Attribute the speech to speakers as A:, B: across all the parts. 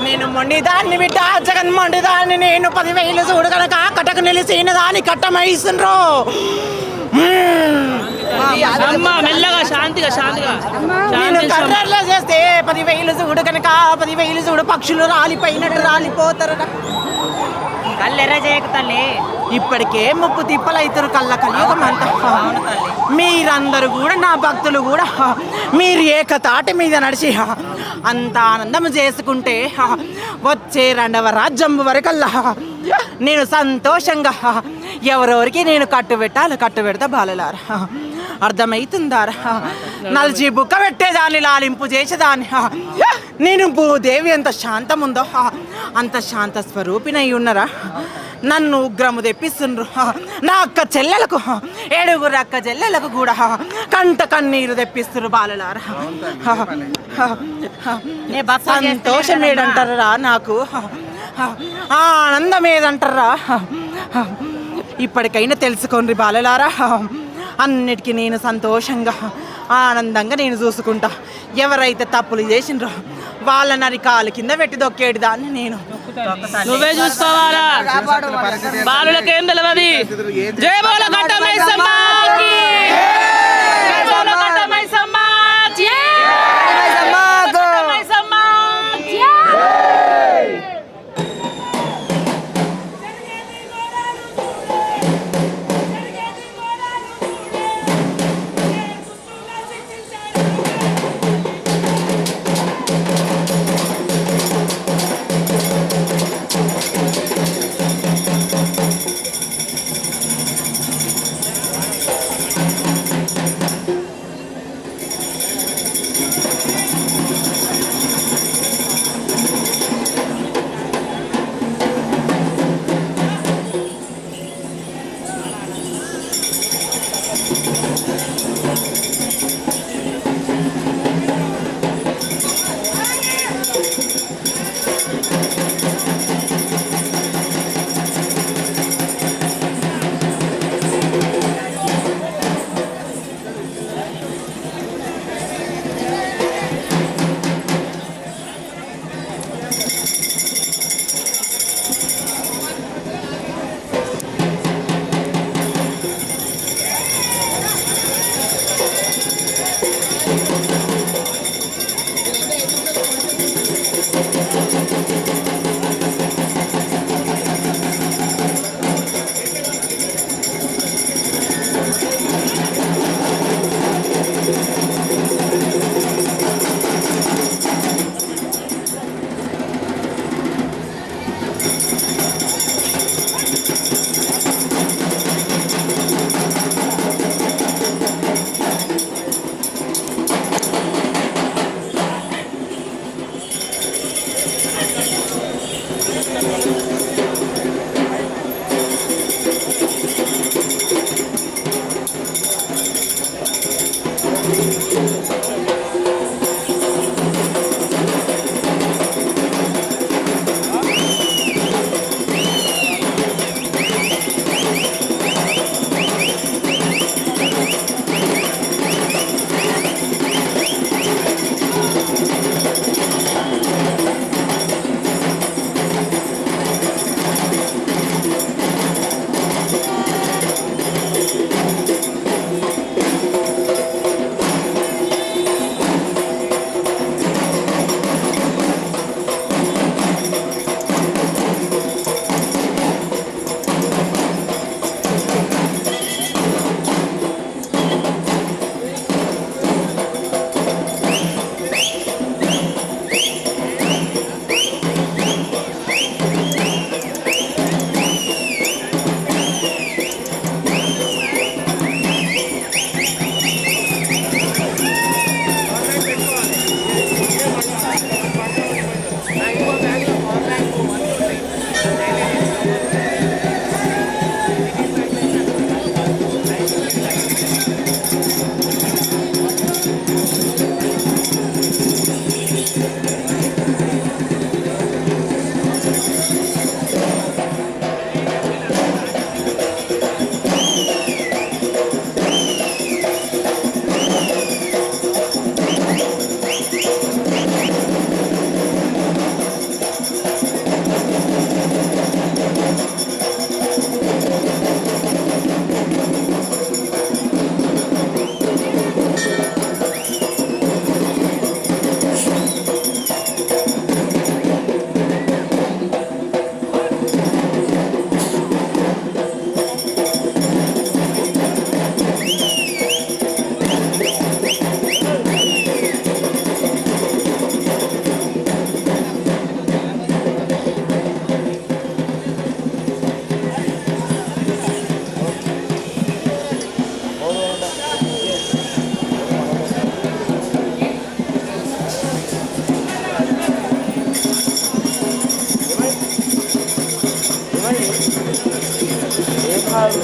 A: నేను మొండిదాన్ని బిడ్డ జగన్ మొండిదాన్ని నేను 10,000 చూడు కనుక కటకు నిలిసిన దాని కట్టమైస్తుండ్రు.
B: మెల్లగా శాంతిగా
A: నేను కర్రలో చేస్తే 10,000 చూడు కనుక 10,000 చూడు పక్షులు రాలిపోయినట్టు రాలిపోతారు.
C: కళ్ళెర్ర చేయకు తల్లి.
A: ఇప్పటికే ముప్పు తిప్పలైతారు కళ్ళ కలియుగమంట. మీరందరూ కూడా నా భక్తులు కూడా మీరు ఏకతాటి మీద నడిచి అంత ఆనందం చేసుకుంటే వచ్చే 2వ రాజ్యం వరకల్లా నేను సంతోషంగా ఎవరెవరికి నేను కట్టు పెడతా బాలలారా. అర్థమవుతుందారా? నలిచి బుక్క పెట్టేదాన్ని లాలింపు చేసేదాన్ని నేను భూదేవి ఎంత శాంతం ఉందో అంత శాంత స్వరూపినై ఉన్నరా. నన్ను ఉగ్రము తెప్పిస్తుండ్రు. నా అక్క చెల్లెలకు 7 అక్క చెల్లెలకు కూడా కంట కన్నీరు తెప్పిస్తున్నారు బాలలారా. సంతోషం ఏదంటారా నాకు, ఆనందం ఏదంటారా? ఇప్పటికైనా తెలుసుకోండి బాలలారా. అన్నిటికీ నేను సంతోషంగా ఆనందంగా నేను చూసుకుంటా. ఎవరైతే తప్పులు చేసిండ్రో వాళ్ళని అరికాలు కింద పెట్టి దొక్కేడు దాన్ని నేను.
B: నువ్వే చూసుకోవాలా, బాలులకేం తెలియదు. జై బోల కట్టమైసమ్మకి, జై బోల కట్టమైసమ్మకి, కట్టమైసమ్మకి.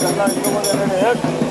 D: కన్నా ఇంకోపోతే